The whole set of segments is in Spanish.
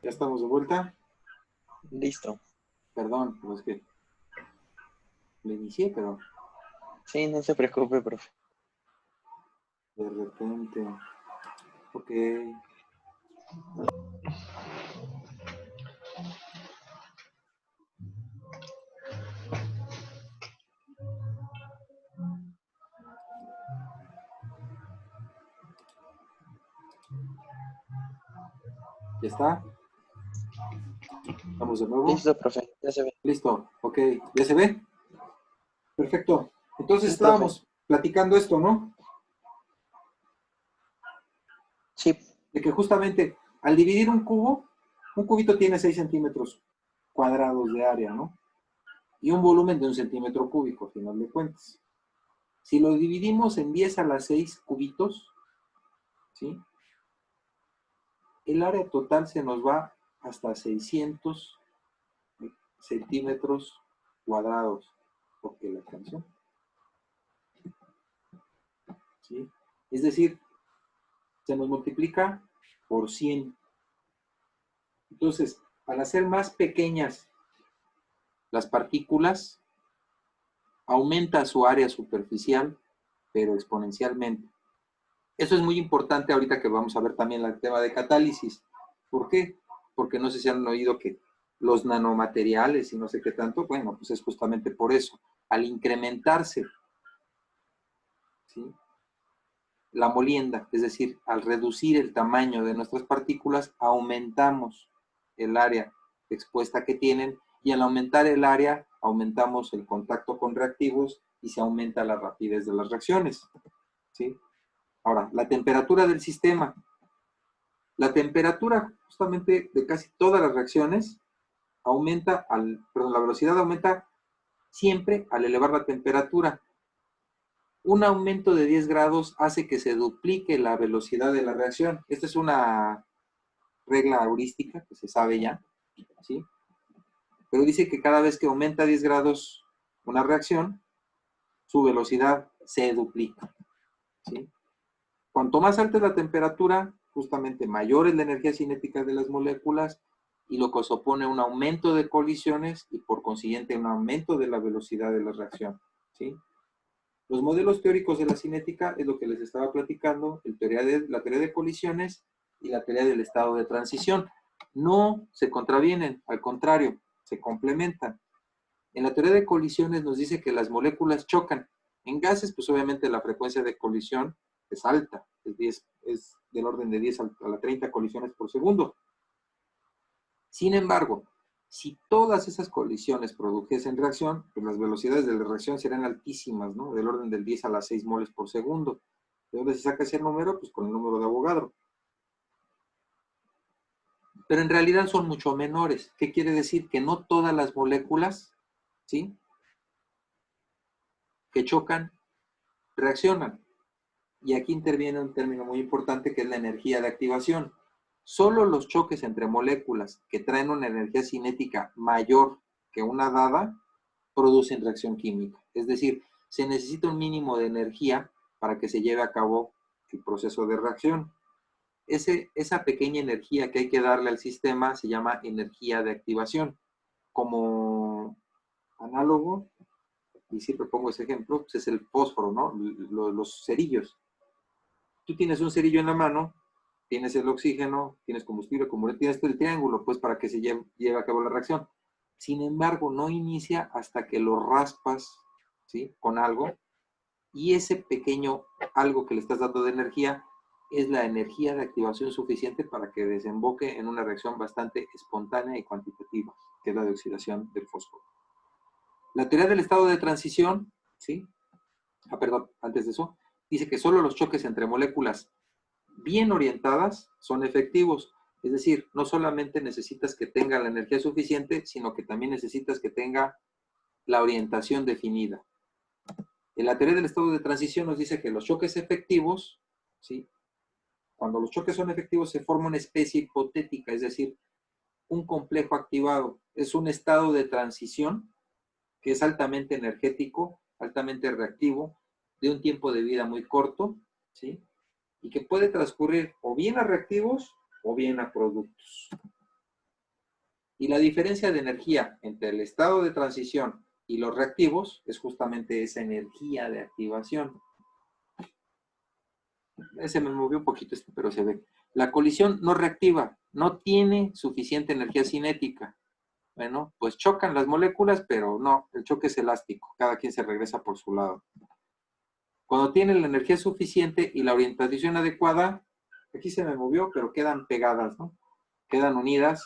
Ya estamos de vuelta. Listo. Perdón, pero es que le inicié, pero Sí, no se preocupe, profe. de repente. Ok, ya está. Vamos de nuevo. Listo, profe. Ya se ve. Listo, ok. ¿Ya se ve? Perfecto. Entonces Sí, profe. estábamos platicando esto, ¿no? Sí. De que justamente al dividir un cubito tiene 6 centímetros cuadrados de área, ¿no? Y un volumen de 1 centímetro cúbico, al final de cuentas. Si lo dividimos en 10 a la 6 cubitos, ¿sí? El área total se nos va hasta 600 centímetros cuadrados. Porque la canción, ¿sí? Es decir, se nos multiplica por 100. Entonces, al hacer más pequeñas las partículas, aumenta su área superficial, pero exponencialmente. Eso es muy importante ahorita que vamos a ver también el tema de catálisis. ¿Por qué? Porque no sé si han oído que los nanomateriales y no sé qué tanto, bueno, pues es justamente por eso. Al incrementarse, ¿sí?, la molienda, es decir, al reducir el tamaño de nuestras partículas, aumentamos el área expuesta que tienen y al aumentar el área, aumentamos el contacto con reactivos y se aumenta la rapidez de las reacciones, ¿sí? Ahora, la temperatura del sistema. La temperatura justamente de casi todas las reacciones aumenta, la velocidad aumenta siempre al elevar la temperatura. Un aumento de 10 grados hace que se duplique la velocidad de la reacción. Esta es una regla heurística que se sabe ya, ¿sí? Pero dice que cada vez que aumenta 10 grados una reacción, su velocidad se duplica, ¿sí? Cuanto más alta es la temperatura, justamente mayor es la energía cinética de las moléculas y lo que supone un aumento de colisiones y por consiguiente un aumento de la velocidad de la reacción, ¿sí? Los modelos teóricos de la cinética es lo que les estaba platicando, la teoría de colisiones y la teoría del estado de transición. No se contravienen, al contrario, se complementan. En la teoría de colisiones nos dice que las moléculas chocan. En gases, pues obviamente la frecuencia de colisión es alta, es del orden de 10 a la 30 colisiones por segundo. Sin embargo, si todas esas colisiones produjesen reacción, pues las velocidades de la reacción serían altísimas, ¿no? Del orden del 10 a las 6 moles por segundo. ¿De dónde se saca ese número? Pues con el número de Avogadro. Pero en realidad son mucho menores. ¿Qué quiere decir? Que no todas las moléculas, ¿sí?, que chocan, reaccionan. Y aquí interviene un término muy importante que es la energía de activación. Solo los choques entre moléculas que traen una energía cinética mayor que una dada producen reacción química. Es decir, se necesita un mínimo de energía para que se lleve a cabo el proceso de reacción. Esa pequeña energía que hay que darle al sistema se llama energía de activación. Como análogo, y siempre pongo ese ejemplo, pues es el fósforo, ¿no? Los cerillos. Tú tienes un cerillo en la mano, tienes el oxígeno, tienes combustible, como tienes el triángulo, pues para que se lleve a cabo la reacción. Sin embargo, no inicia hasta que lo raspas, ¿sí?, con algo, y ese pequeño algo que le estás dando de energía es la energía de activación suficiente para que desemboque en una reacción bastante espontánea y cuantitativa, que es la de oxidación del fósforo. La teoría del estado de transición, ¿sí? Perdón, antes de eso, dice que solo los choques entre moléculas bien orientadas son efectivos. Es decir, no solamente necesitas que tenga la energía suficiente, sino que también necesitas que tenga la orientación definida. En la teoría del estado de transición nos dice que los choques efectivos, ¿sí?, cuando los choques son efectivos se forma una especie hipotética, es decir, un complejo activado. Es un estado de transición que es altamente energético, altamente reactivo, de un tiempo de vida muy corto, ¿sí?, y que puede transcurrir o bien a reactivos o bien a productos. Y la diferencia de energía entre el estado de transición y los reactivos es justamente esa energía de activación. Se me movió un poquito esto, pero se ve. La colisión no reactiva, no tiene suficiente energía cinética. Bueno, pues chocan las moléculas, pero no, el choque es elástico, cada quien se regresa por su lado. Cuando tienen la energía suficiente y la orientación adecuada, aquí se me movió, pero quedan pegadas, ¿no? Quedan unidas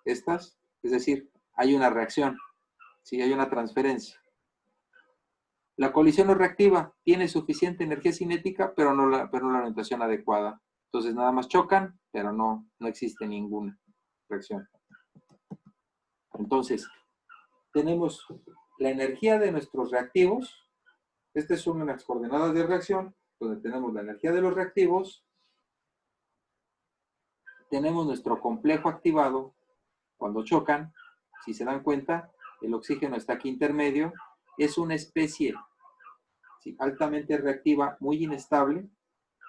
estas, es decir, hay una reacción, ¿sí? Hay una transferencia. La colisión no reactiva, tiene suficiente energía cinética, pero no la orientación adecuada. Entonces nada más chocan, pero no existe ninguna reacción. Entonces, tenemos la energía de nuestros reactivos. Estas son las coordenadas de reacción, donde tenemos la energía de los reactivos. Tenemos nuestro complejo activado. Cuando chocan, si se dan cuenta, el oxígeno está aquí intermedio. Es una especie, ¿sí?, altamente reactiva, muy inestable,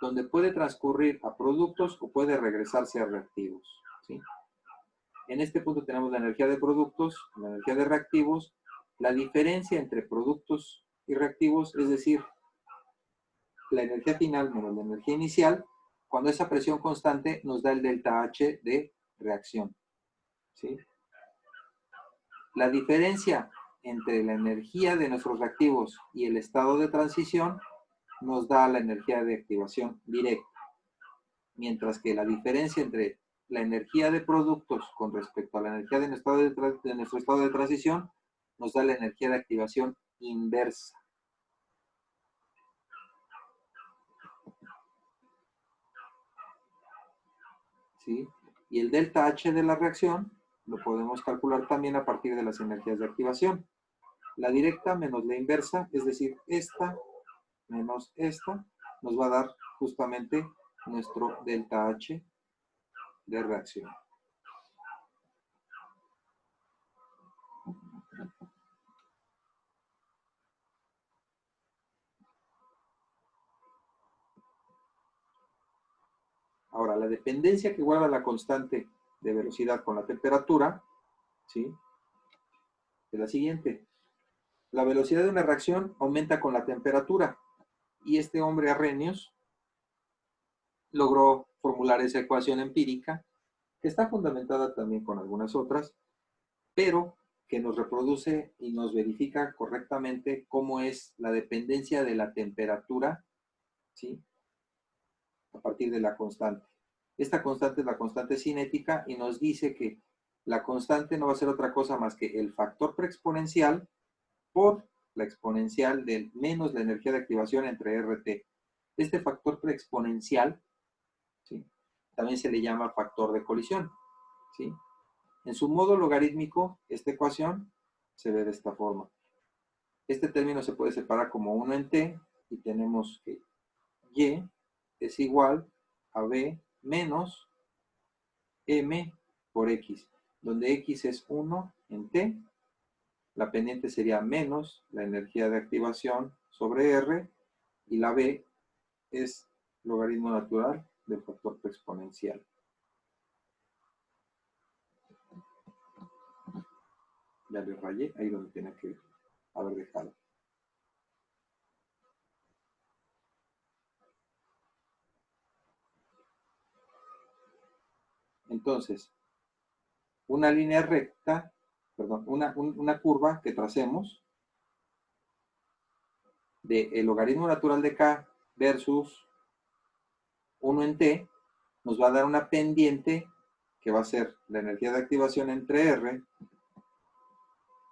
donde puede transcurrir a productos o puede regresarse a reactivos, ¿sí? En este punto tenemos la energía de productos, la energía de reactivos. La diferencia entre productos y reactivos, es decir, la energía final menos la energía inicial, cuando esa presión constante nos da el delta H de reacción, ¿sí? La diferencia entre la energía de nuestros reactivos y el estado de transición nos da la energía de activación directa, mientras que la diferencia entre la energía de productos con respecto a la energía de nuestro estado de transición nos da la energía de activación inversa. ¿Sí? Y el delta H de la reacción lo podemos calcular también a partir de las energías de activación. La directa menos la inversa, es decir, esta menos esta, nos va a dar justamente nuestro delta H de reacción. Ahora, la dependencia que guarda la constante de velocidad con la temperatura, ¿sí?, es la siguiente. La velocidad de una reacción aumenta con la temperatura. Y este hombre Arrhenius logró formular esa ecuación empírica, que está fundamentada también con algunas otras, pero que nos reproduce y nos verifica correctamente cómo es la dependencia de la temperatura, ¿sí?, a partir de la constante. Esta constante es la constante cinética y nos dice que la constante no va a ser otra cosa más que el factor preexponencial por la exponencial del menos la energía de activación entre RT. Este factor preexponencial, ¿sí?, también se le llama factor de colisión, ¿sí? En su modo logarítmico, esta ecuación se ve de esta forma. Este término se puede separar como 1 en t y tenemos que y es igual a b menos m por x, donde x es 1 en t, la pendiente sería menos la energía de activación sobre r, y la b es logaritmo natural del factor exponencial. Ya le rayé ahí donde tenía que haber dejado. Entonces, una línea recta, perdón, una curva que tracemos del logaritmo natural de k versus 1 en t, nos va a dar una pendiente que va a ser la energía de activación entre r,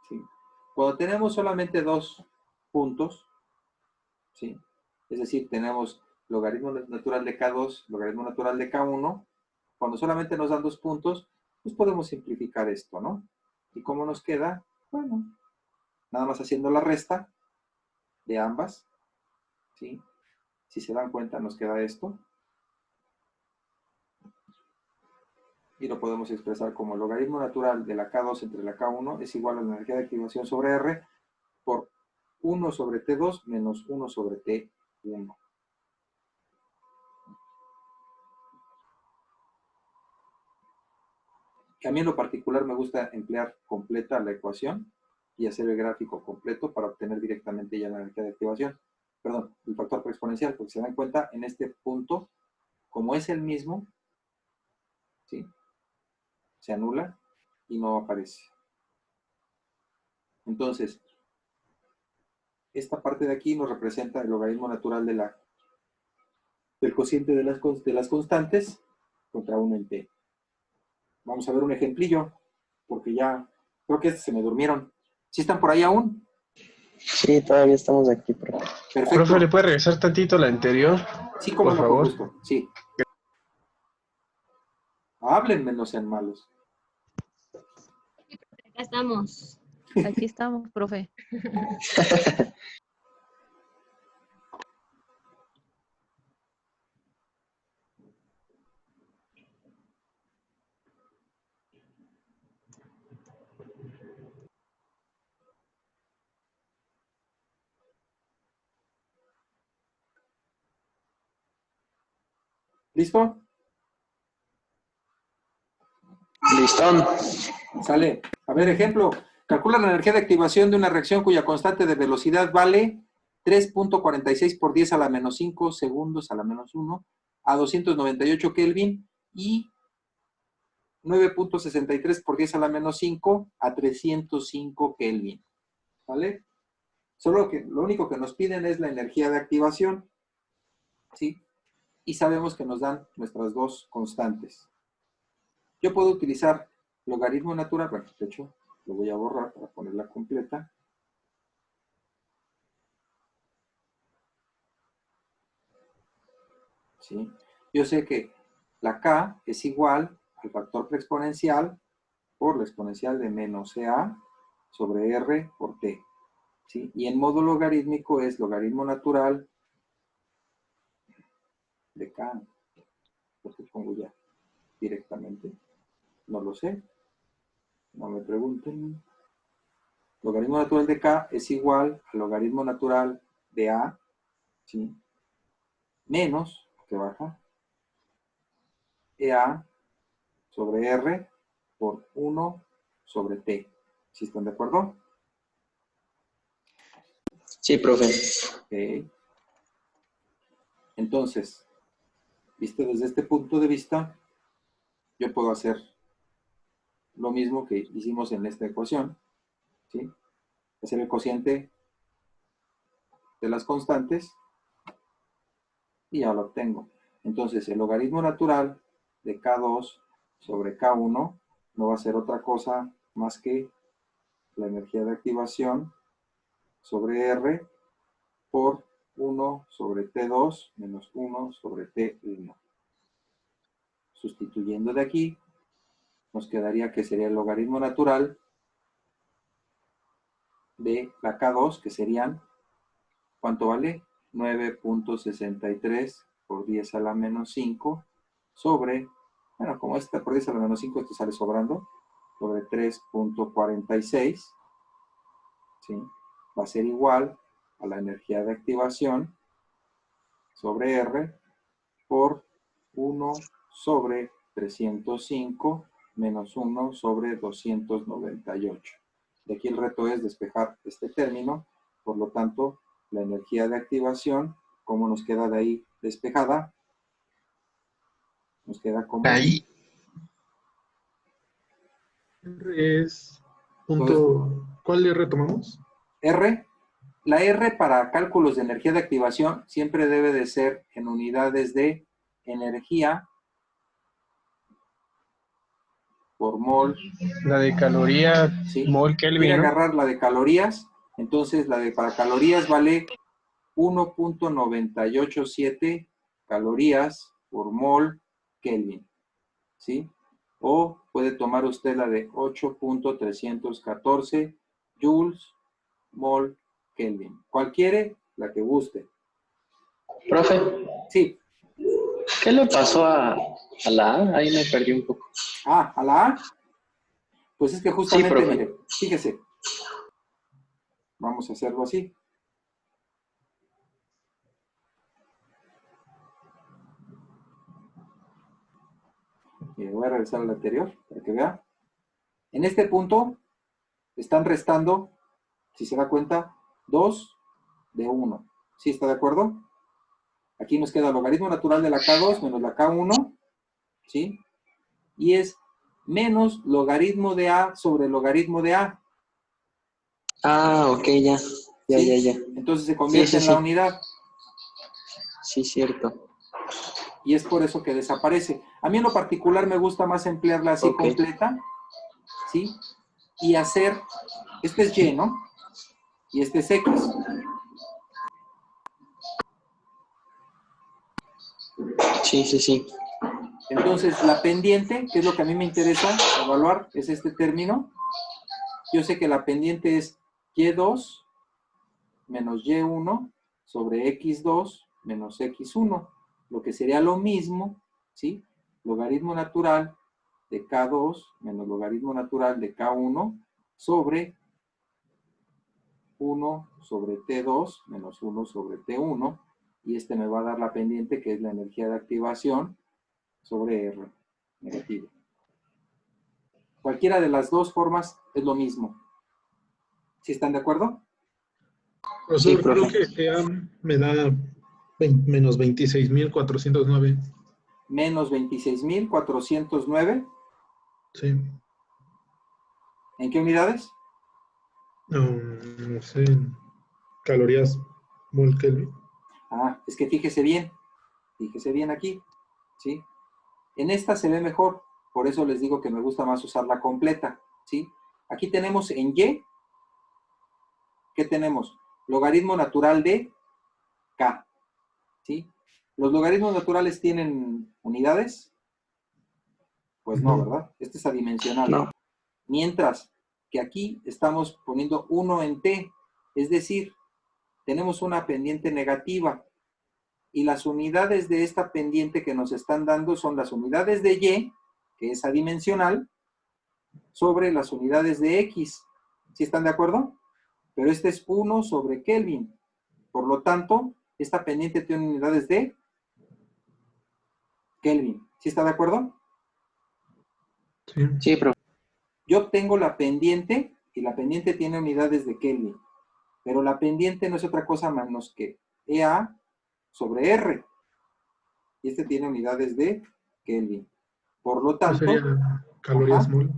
¿sí? Cuando tenemos solamente dos puntos, ¿sí?, es decir, tenemos logaritmo natural de k2, logaritmo natural de k1, cuando solamente nos dan dos puntos, pues podemos simplificar esto, ¿no? ¿Y cómo nos queda? Bueno, nada más haciendo la resta de ambas, ¿sí? Si se dan cuenta, nos queda esto. Y lo podemos expresar como el logaritmo natural de la K2 entre la K1 es igual a la energía de activación sobre R por 1 sobre T2 menos 1 sobre T1. A mí en lo particular me gusta emplear completa la ecuación y hacer el gráfico completo para obtener directamente ya la energía de activación. Perdón, el factor exponencial, porque se dan cuenta, en este punto, como es el mismo, ¿sí?, se anula y no aparece. Entonces, esta parte de aquí nos representa el logaritmo natural del cociente de las constantes contra 1 en t. Vamos a ver un ejemplillo, porque ya creo que se me durmieron. ¿Sí están por ahí aún? Sí, todavía estamos aquí, profe. Perfecto. Profe, ¿le puede regresar tantito la anterior? Sí, cómo por no, favor? con gusto. Sí. Háblenme, no sean malos. Acá estamos. Aquí estamos, profe. ¿Listo? Listón. Sale. A ver, ejemplo. Calcula la energía de activación de una reacción cuya constante de velocidad vale 3.46 por 10 a la menos 5 segundos a la menos 1 a 298 Kelvin y 9.63 por 10 a la menos 5 a 305 Kelvin. ¿Vale? Solo que lo único que nos piden es la energía de activación. ¿Sí? Y sabemos que nos dan nuestras dos constantes. Yo puedo utilizar logaritmo natural, bueno, de hecho, lo voy a borrar para ponerla completa. ¿Sí? Yo sé que la K es igual al factor preexponencial por la exponencial de menos CA sobre R por T. ¿Sí? Y en modo logarítmico es logaritmo natural de K. ¿Por qué pongo ya directamente? No lo sé. No me pregunten. Logaritmo natural de K es igual al logaritmo natural de A, ¿sí?, menos, que baja, EA sobre R por 1 sobre T. ¿Sí están de acuerdo? Sí, profe. Ok. Entonces, visto desde este punto de vista, yo puedo hacer lo mismo que hicimos en esta ecuación, ¿sí? Hacer el cociente de las constantes y ya lo obtengo. Entonces, el logaritmo natural de K2 sobre K1 no va a ser otra cosa más que la energía de activación sobre R por 1 sobre T2 menos 1 sobre T1. Sustituyendo de aquí, nos quedaría que sería el logaritmo natural de la K2, que serían, ¿cuánto vale? 9.63 por 10 a la menos 5 sobre, bueno, como esta por 10 a la menos 5, esto sale sobrando, sobre 3.46, ¿sí? Va a ser igual a la energía de activación sobre R por 1 sobre 305 menos 1 sobre 298. De aquí el reto es despejar este término, por lo tanto, la energía de activación, ¿cómo nos queda de ahí despejada? Nos queda como... Ahí. Es punto... ¿Cuál le retomamos? R. La R para cálculos de energía de activación siempre debe de ser en unidades de energía por mol. La de caloría, ¿Sí? mol Quiere Kelvin, ¿no? agarrar la de calorías, entonces la de para calorías vale 1.987 calorías por mol Kelvin, ¿sí? O puede tomar usted la de 8.314 joules mol Kelvin. ¿Cuál quiere? La que guste. Profe, Sí. ¿qué le pasó a la A? Ahí me perdí un poco. Ah, ¿a la A? Pues es que justamente, profe. mire, fíjese. Vamos a hacerlo así. Y voy a regresar al anterior para que vea. En este punto están restando, si se da cuenta, 2 de 1. ¿Sí está de acuerdo? Aquí nos queda logaritmo natural de la K2 menos la K1, ¿sí? Y es menos logaritmo de A sobre logaritmo de A. Ah, ok, ya. Ya, ¿Sí? ya, ya. Entonces se convierte Sí, en sí, la sí. unidad. Sí, cierto. Y es por eso que desaparece. A mí en lo particular me gusta más emplearla así Ok. completa, ¿sí? Y hacer, este es Y, ¿no? Y este es X. Sí, sí, sí. Entonces, la pendiente, que es lo que a mí me interesa evaluar, es este término. Yo sé que la pendiente es Y2 menos Y1 sobre X2 menos X1, lo que sería lo mismo, ¿sí? Logaritmo natural de K2 menos logaritmo natural de K1 sobre 1 sobre T2 menos 1 sobre T1, y este me va a dar la pendiente, que es la energía de activación sobre R negativo. Cualquiera de las dos formas es lo mismo. ¿Sí están de acuerdo? Sí, Profesor, creo profe. que EA me da menos 26.409. Menos 26.409. Sí. ¿En qué unidades? No sé, calorías mol Kelvin. Ah, es que fíjese bien aquí, ¿sí? En esta se ve mejor, por eso les digo que me gusta más usarla completa, ¿sí? Aquí tenemos en Y, ¿qué tenemos? Logaritmo natural de K, ¿sí? ¿Los logaritmos naturales tienen unidades? Pues no, No. ¿verdad? Este es adimensional. No. Mientras que aquí estamos poniendo 1 en T, es decir, tenemos una pendiente negativa, y las unidades de esta pendiente que nos están dando son las unidades de Y, que es adimensional, sobre las unidades de X. ¿Sí están de acuerdo? Pero este es 1 sobre Kelvin. Por lo tanto, esta pendiente tiene unidades de Kelvin. ¿Sí está de acuerdo? Sí. Sí, profe. Yo obtengo la pendiente, y la pendiente tiene unidades de Kelvin. Pero la pendiente no es otra cosa menos que EA sobre R. Y este tiene unidades de Kelvin. Por lo ¿No sería tanto, calorías ajá, mol?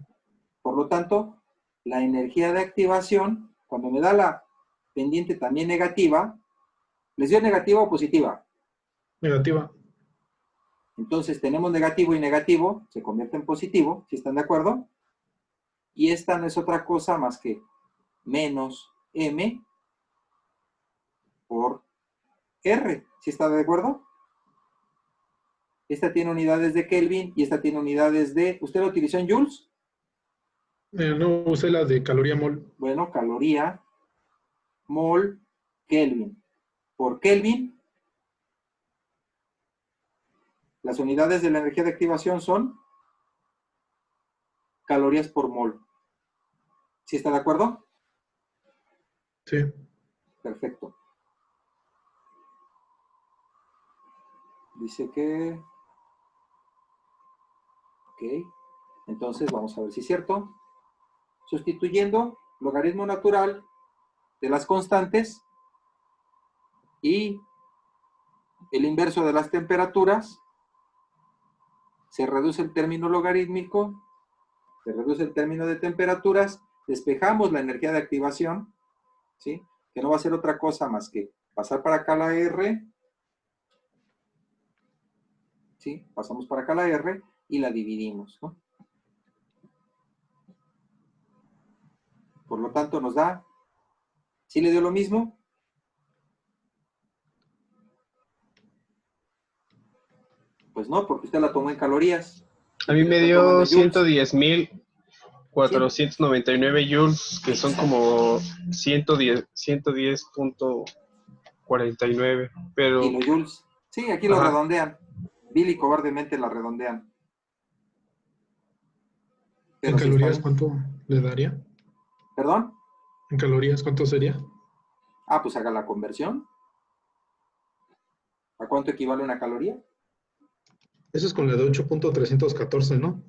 por lo tanto, la energía de activación, cuando me da la pendiente también negativa, ¿les dio negativa o positiva? Negativa. Entonces tenemos negativo y negativo, se convierte en positivo, ¿si están de acuerdo? Y esta no es otra cosa más que menos M por R, ¿si está de acuerdo? Esta tiene unidades de Kelvin y esta tiene unidades de... ¿Usted lo utilizó en joules? No usé la de caloría mol. Bueno, caloría, mol, Kelvin. Por Kelvin, las unidades de la energía de activación son calorías por mol. ¿Sí está de acuerdo? Sí. Perfecto. Dice que... Ok. Entonces vamos a ver si es cierto. Sustituyendo logaritmo natural de las constantes y el inverso de las temperaturas, se reduce el término logarítmico, se reduce el término de temperaturas, despejamos la energía de activación, ¿sí? Que no va a ser otra cosa más que pasar para acá la R, ¿sí? Pasamos para acá la R y la dividimos, ¿no? Por lo tanto nos da, ¿sí le dio lo mismo? Pues no, porque usted la tomó en calorías. A mí Y la me está tomando dio en joules. 110.499 joules, que son como 110.49. Pero, Kilojoules. Sí, aquí lo ajá, redondean. Billy cobardemente la redondean. ¿en Pero sí está calorías bien. cuánto le daría? ¿Perdón? ¿En calorías cuánto sería? Ah, pues haga la conversión. ¿A cuánto equivale una caloría? Eso es con la de 8.314, ¿no?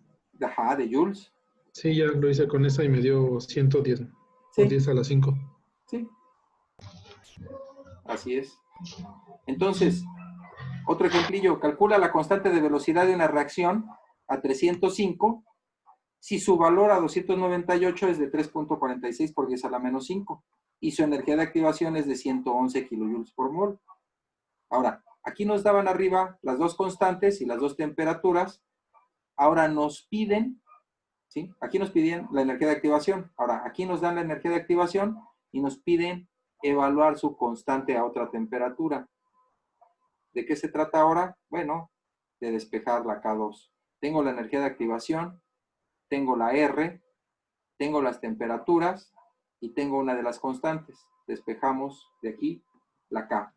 Ajá, de joules. Sí, ya lo hice con esa y me dio 110. O Sí, 10 a la 5. sí, así es. Entonces, otro ejemplillo, calcula la constante de velocidad de una reacción a 305 si su valor a 298 es de 3.46 por 10 a la menos 5 y su energía de activación es de 111 kilojoules por mol. Ahora, aquí nos daban arriba las dos constantes y las dos temperaturas. Ahora nos piden, ¿sí? Aquí nos piden la energía de activación. Ahora, aquí nos dan la energía de activación y nos piden evaluar su constante a otra temperatura. ¿De qué se trata ahora? Bueno, de despejar la K2. Tengo la energía de activación, tengo la R, tengo las temperaturas y tengo una de las constantes. Despejamos de aquí la K.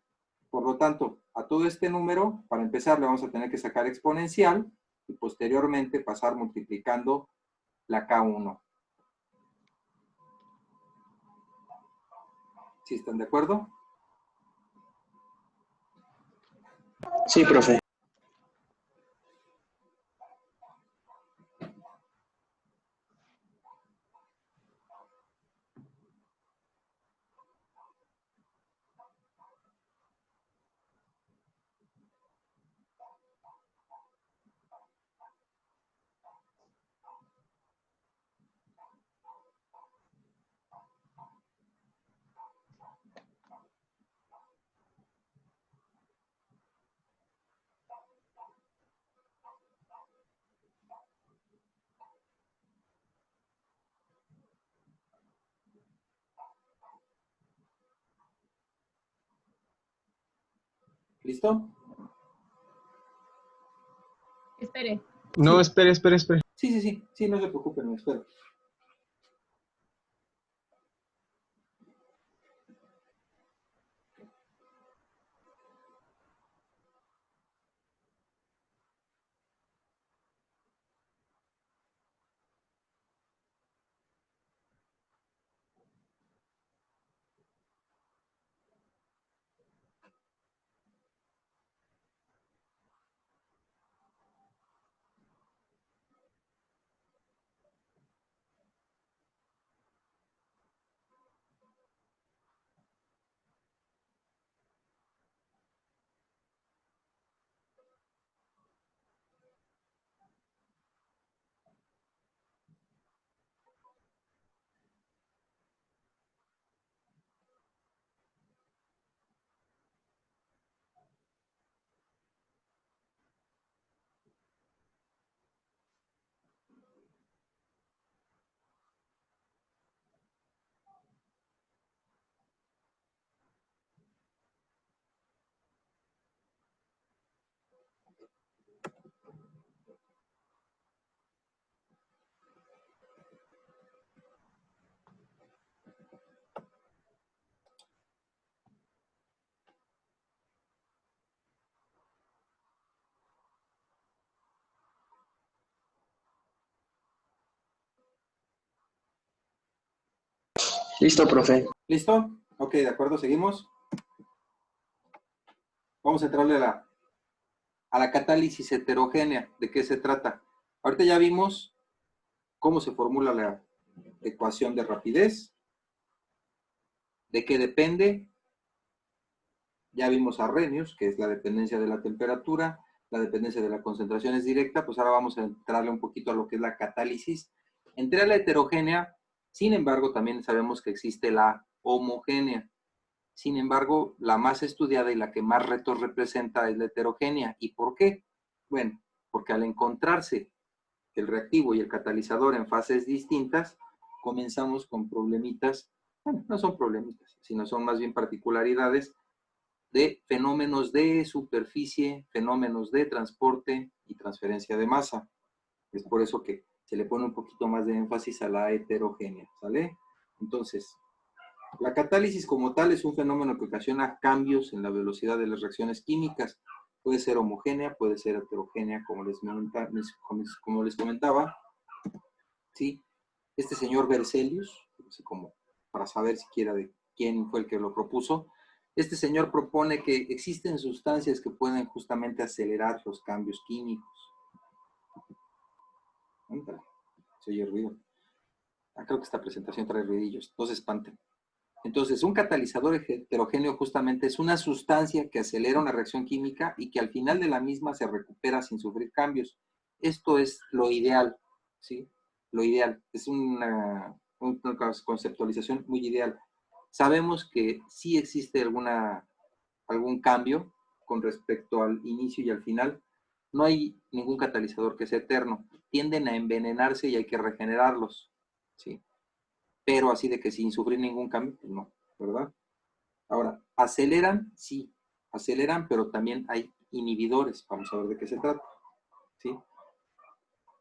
Por lo tanto, a todo este número, para empezar, le vamos a tener que sacar exponencial y posteriormente pasar multiplicando la K1. ¿Sí están de acuerdo? Sí, profe. ¿Listo? Espere. No, Sí. espere. Sí, no se preocupen, me espero. Listo, profe. ¿Listo? Ok, de acuerdo, seguimos. Vamos a entrarle a la catálisis heterogénea. ¿De qué se trata? Ahorita ya vimos cómo se formula la ecuación de rapidez, de qué depende. Ya vimos a Arrhenius, que es la dependencia de la temperatura, la dependencia de la concentración es directa, pues ahora vamos a entrarle un poquito a lo que es la catálisis. Entre a la heterogénea, sin embargo, también sabemos que existe la homogénea. Sin embargo, la más estudiada y la que más retos representa es la heterogénea. ¿Y por qué? Bueno, porque al encontrarse el reactivo y el catalizador en fases distintas, comenzamos con problemitas, bueno, no son problemitas, sino son más bien particularidades de fenómenos de superficie, fenómenos de transporte y transferencia de masa. Es por eso que se le pone un poquito más de énfasis a la heterogénea, ¿sale? Entonces, la catálisis como tal es un fenómeno que ocasiona cambios en la velocidad de las reacciones químicas. Puede ser homogénea, puede ser heterogénea, como les comentaba. ¿Sí? Este señor Berzelius, no sé cómo, para saber siquiera de quién fue el que lo propuso, este señor propone que existen sustancias que pueden justamente acelerar los cambios químicos. Ándale, se oye ruido. Creo que esta presentación trae ruidillos, no se espanten. Entonces, un catalizador heterogéneo justamente es una sustancia que acelera una reacción química y que al final de la misma se recupera sin sufrir cambios. Esto es lo ideal, ¿sí? Lo ideal. Es una conceptualización muy ideal. Sabemos que sí existe algún cambio con respecto al inicio y al final. No hay ningún catalizador que sea eterno. Tienden a envenenarse y hay que regenerarlos, ¿sí? Pero así de que sin sufrir ningún cambio, pues no, ¿verdad? Ahora, aceleran, sí, aceleran, pero también hay inhibidores. Vamos a ver de qué se trata, ¿sí?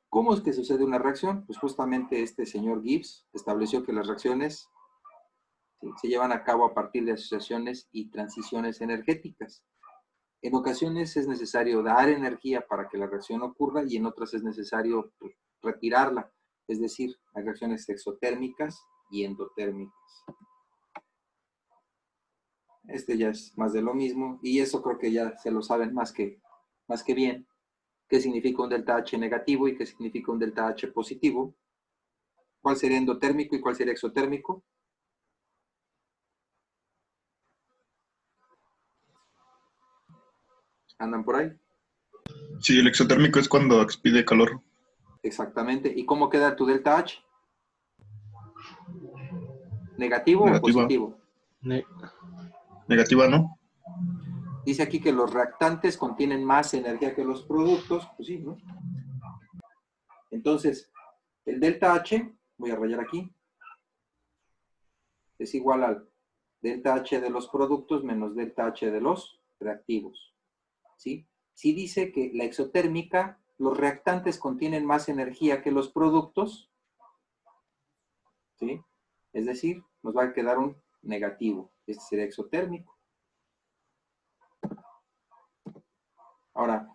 ¿Cómo es que sucede una reacción? Pues justamente este señor Gibbs estableció que las reacciones, ¿sí?, se llevan a cabo a partir de asociaciones y transiciones energéticas. En ocasiones es necesario dar energía para que la reacción ocurra y en otras es necesario, pues, retirarla. Es decir, hay reacciones exotérmicas y endotérmicas. Este ya es más de lo mismo y eso creo que ya se lo saben más que bien. ¿Qué significa un delta H negativo y qué significa un delta H positivo? ¿Cuál sería endotérmico y cuál sería exotérmico? ¿Andan por ahí? Sí, el exotérmico es cuando expide calor. Exactamente. ¿Y cómo queda tu delta H? ¿Negativo o Negativa. positivo? Negativa, ¿no? Dice aquí que los reactantes contienen más energía que los productos. Pues sí, ¿no? Entonces, el delta H, voy a rayar aquí, es igual al delta H de los productos menos delta H de los reactivos, ¿sí? Si dice que la exotérmica, los reactantes contienen más energía que los productos, ¿sí? Es decir, nos va a quedar un negativo. Este sería exotérmico. Ahora,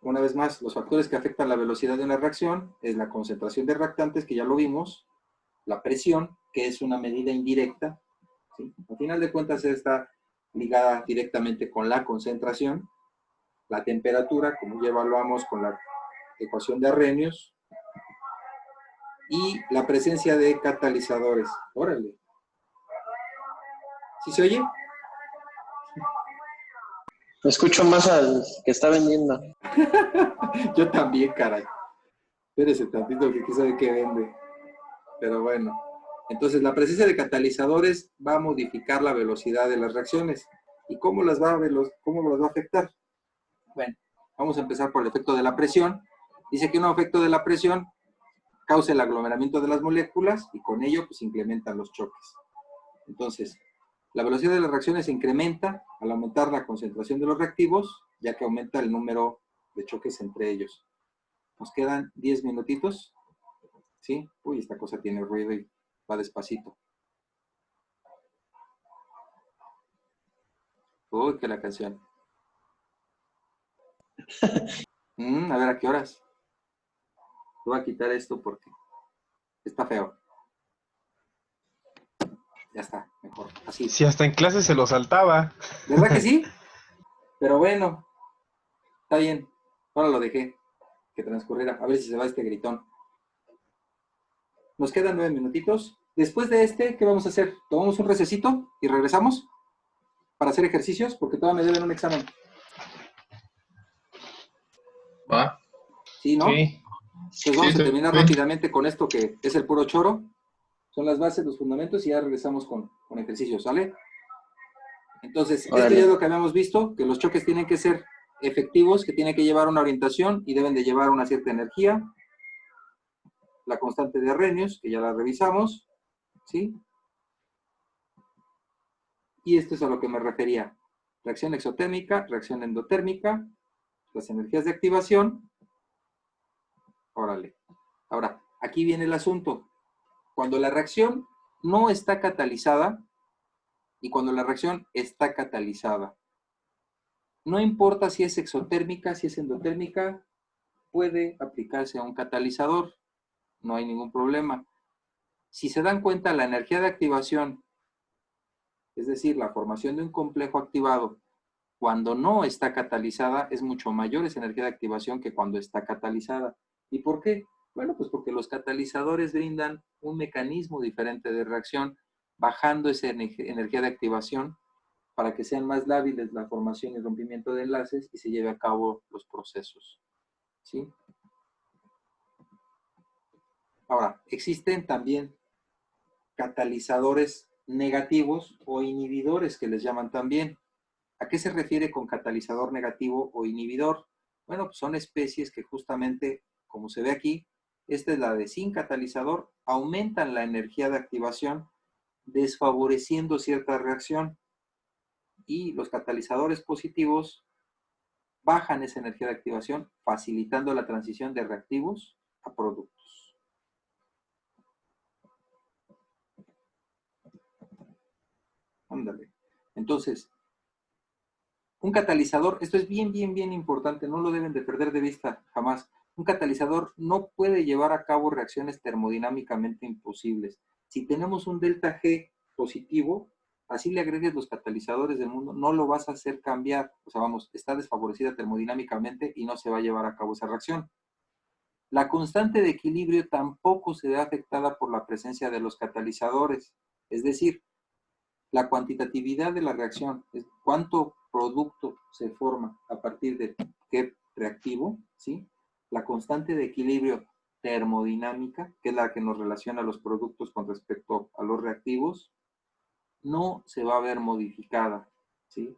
una vez más, los factores que afectan la velocidad de una reacción es la concentración de reactantes, que ya lo vimos, la presión, que es una medida indirecta, ¿sí? Al final de cuentas está ligada directamente con la concentración, la temperatura, como ya evaluamos con la ecuación de Arrhenius, y la presencia de catalizadores. Órale. ¿Sí se oye? Me escucho más al que está vendiendo. Yo también, caray. Espérese tantito que quién sabe qué vende. Pero bueno. Entonces, la presencia de catalizadores va a modificar la velocidad de las reacciones. ¿Y cómo las va a afectar? Bueno, vamos a empezar por el efecto de la presión. Dice que un efecto de la presión causa el aglomeramiento de las moléculas y con ello pues incrementan los choques. Entonces, la velocidad de las reacciones se incrementa al aumentar la concentración de los reactivos, ya que aumenta el número de choques entre ellos. Nos quedan 10 minutitos. ¿Sí? Uy, esta cosa tiene ruido y va despacito. Uy, que la canción. A ver, ¿a qué horas? Voy a quitar esto porque está feo. Ya está, mejor. Así. Si hasta en clase se lo saltaba. ¿Verdad que sí? Pero bueno, está bien. Ahora lo dejé que transcurriera. A ver si se va este gritón. Nos quedan 9 minutitos. Después de este, ¿qué vamos a hacer? Tomamos un recesito y regresamos para hacer ejercicios porque todavía me deben un examen. Va. ¿Sí, no? Sí. Entonces vamos Sí, a terminar bien. rápidamente con esto que es el puro choro. Son las bases, los fundamentos y ya regresamos con ejercicios, ¿sale? Entonces, esto Órale. ya es lo que habíamos visto, que los choques tienen que ser efectivos, que tienen que llevar una orientación y deben de llevar una cierta energía. La constante de Arrhenius, que ya la revisamos, ¿sí? Y esto es a lo que me refería. Reacción exotérmica, reacción endotérmica, las energías de activación. Órale. Ahora, aquí viene el asunto. Cuando la reacción no está catalizada y cuando la reacción está catalizada, no importa si es exotérmica, si es endotérmica, puede aplicarse a un catalizador. No hay ningún problema. Si se dan cuenta, la energía de activación, es decir, la formación de un complejo activado, cuando no está catalizada, es mucho mayor esa energía de activación que cuando está catalizada. ¿Y por qué? Bueno, pues porque los catalizadores brindan un mecanismo diferente de reacción, bajando esa energía de activación para que sean más lábiles la formación y rompimiento de enlaces y se lleve a cabo los procesos. ¿Sí? Ahora, existen también catalizadores negativos o inhibidores que les llaman también. ¿A qué se refiere con catalizador negativo o inhibidor? Bueno, pues son especies que justamente, como se ve aquí, esta es la de sin catalizador, aumentan la energía de activación desfavoreciendo cierta reacción. Y los catalizadores positivos bajan esa energía de activación, facilitando la transición de reactivos a productos. Ándale. Entonces, un catalizador, esto es bien importante, no lo deben de perder de vista jamás. Un catalizador no puede llevar a cabo reacciones termodinámicamente imposibles. Si tenemos un delta G positivo, así le agregues los catalizadores del mundo, no lo vas a hacer cambiar. O sea, vamos, está desfavorecida termodinámicamente y no se va a llevar a cabo esa reacción. La constante de equilibrio tampoco se ve afectada por la presencia de los catalizadores. Es decir, la cuantitatividad de la reacción, es cuánto producto se forma a partir de qué reactivo, ¿sí? La constante de equilibrio termodinámica, que es la que nos relaciona los productos con respecto a los reactivos, no se va a ver modificada, ¿sí?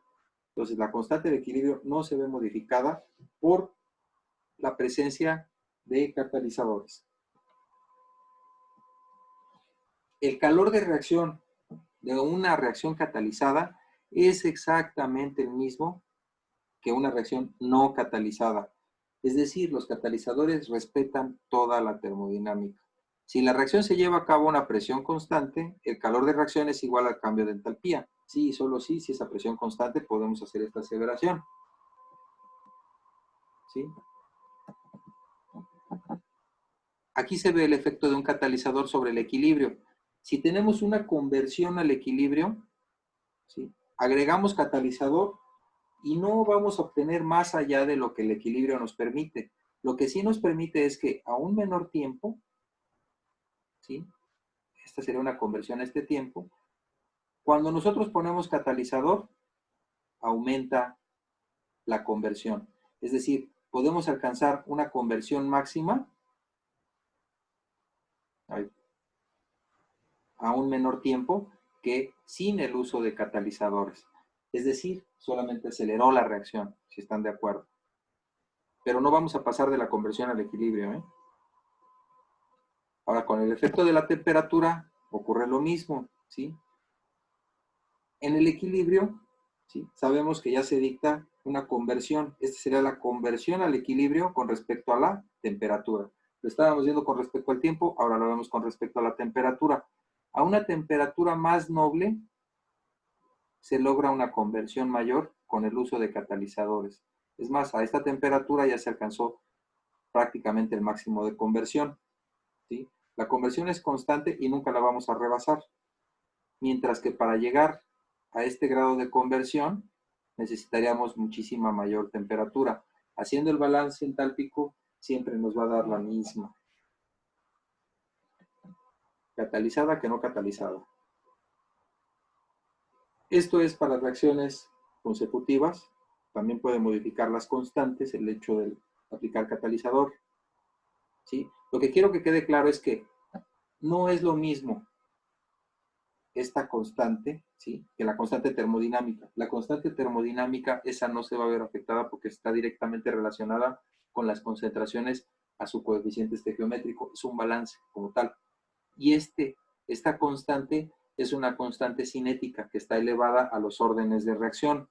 Entonces, la constante de equilibrio no se ve modificada por la presencia de catalizadores. El calor de reacción de una reacción catalizada es exactamente el mismo que una reacción no catalizada. Es decir, los catalizadores respetan toda la termodinámica. Si la reacción se lleva a cabo a una presión constante, el calor de reacción es igual al cambio de entalpía. Sí, y solo sí, si esa presión constante, podemos hacer esta aseveración. ¿Sí? Aquí se ve el efecto de un catalizador sobre el equilibrio. Si tenemos una conversión al equilibrio, ¿sí? Agregamos catalizador y no vamos a obtener más allá de lo que el equilibrio nos permite. Lo que sí nos permite es que a un menor tiempo, ¿sí? Esta sería una conversión a este tiempo, cuando nosotros ponemos catalizador, aumenta la conversión. Es decir, podemos alcanzar una conversión máxima a un menor tiempo que sin el uso de catalizadores. Es decir, solamente aceleró la reacción, si están de acuerdo. Pero no vamos a pasar de la conversión al equilibrio, ¿eh? Ahora, con el efecto de la temperatura ocurre lo mismo, ¿sí? En el equilibrio, ¿sí? Sabemos que ya se dicta una conversión. Esta sería la conversión al equilibrio con respecto a la temperatura. Lo estábamos viendo con respecto al tiempo, ahora lo vemos con respecto a la temperatura. A una temperatura más noble se logra una conversión mayor con el uso de catalizadores. Es más, a esta temperatura ya se alcanzó prácticamente el máximo de conversión, ¿sí? La conversión es constante y nunca la vamos a rebasar. Mientras que para llegar a este grado de conversión necesitaríamos muchísima mayor temperatura. Haciendo el balance entálpico siempre nos va a dar la misma. Catalizada que no catalizada. Esto es para reacciones consecutivas. También puede modificar las constantes el hecho de aplicar catalizador, ¿sí? Lo que quiero que quede claro es que no es lo mismo esta constante, ¿sí?, que la constante termodinámica. La constante termodinámica, esa no se va a ver afectada porque está directamente relacionada con las concentraciones a su coeficiente estequiométrico. Es un balance como tal. Y esta constante es una constante cinética que está elevada a los órdenes de reacción.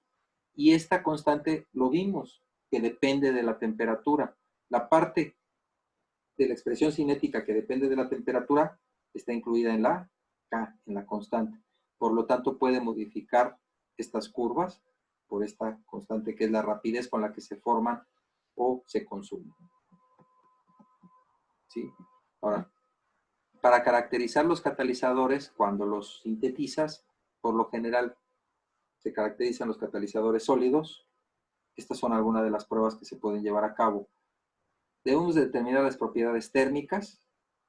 Y esta constante lo vimos, que depende de la temperatura. La parte de la expresión cinética que depende de la temperatura está incluida en la K, en la constante. Por lo tanto, puede modificar estas curvas por esta constante que es la rapidez con la que se forman o se consumen. ¿Sí? Ahora, para caracterizar los catalizadores, cuando los sintetizas, por lo general se caracterizan los catalizadores sólidos. Estas son algunas de las pruebas que se pueden llevar a cabo. Debemos determinar las propiedades térmicas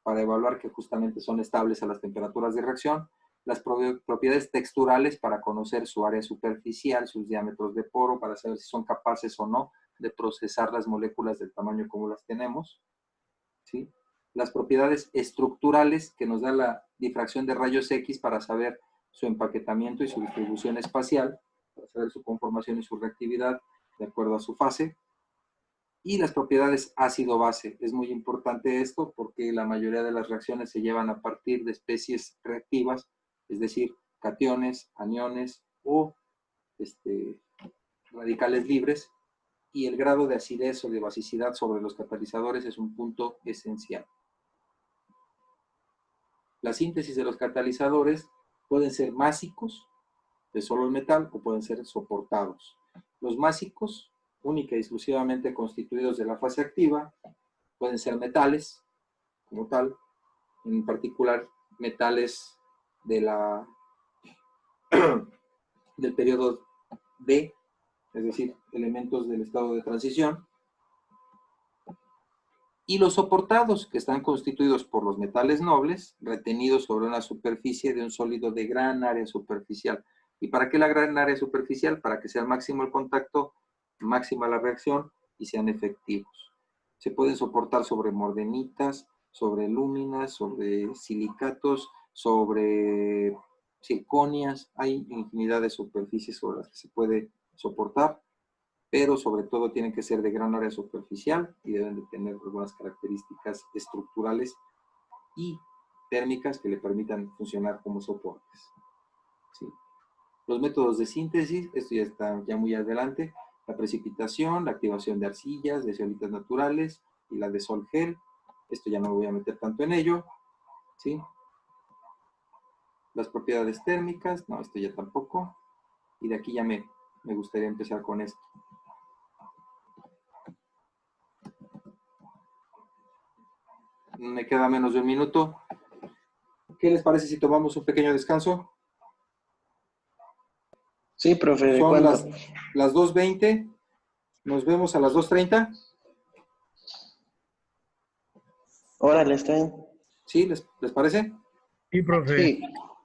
para evaluar que justamente son estables a las temperaturas de reacción, las propiedades texturales para conocer su área superficial, sus diámetros de poro, para saber si son capaces o no de procesar las moléculas del tamaño como las tenemos, ¿sí? Las propiedades estructurales que nos da la difracción de rayos X para saber su empaquetamiento y su distribución espacial, para saber su conformación y su reactividad de acuerdo a su fase. Y las propiedades ácido-base. Es muy importante esto porque la mayoría de las reacciones se llevan a partir de especies reactivas, es decir, cationes, aniones o radicales libres, y el grado de acidez o de basicidad sobre los catalizadores es un punto esencial. La síntesis de los catalizadores pueden ser másicos, de solo el metal, o pueden ser soportados. Los másicos, única y exclusivamente constituidos de la fase activa, pueden ser metales, como tal, en particular metales de del periodo D, es decir, elementos del estado de transición, y los soportados, que están constituidos por los metales nobles, retenidos sobre una superficie de un sólido de gran área superficial. ¿Y para qué la gran área superficial? Para que sea máximo el contacto, máxima la reacción y sean efectivos. Se pueden soportar sobre mordenitas, sobre lúminas, sobre silicatos, sobre zirconias. Hay infinidad de superficies sobre las que se puede soportar, pero sobre todo tienen que ser de gran área superficial y deben de tener algunas características estructurales y térmicas que le permitan funcionar como soportes. ¿Sí? Los métodos de síntesis, esto ya está ya muy adelante, la precipitación, la activación de arcillas, de zeolitas naturales y la de sol gel. Esto ya no me voy a meter tanto en ello. ¿Sí? Las propiedades térmicas, no, esto ya tampoco. Y de aquí ya me gustaría empezar con esto. Me queda menos de un minuto. ¿Qué les parece si tomamos un pequeño descanso? Sí, profe, ¿de Son cuándo? las 2:20. Nos vemos a las 2:30. Órale, está bien. ¿Sí? ¿Les parece? Sí, profe. Sí,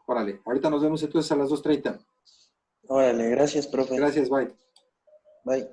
Órale. Ahorita nos vemos entonces a las 2:30. órale, gracias, profe. Gracias, bye. Bye.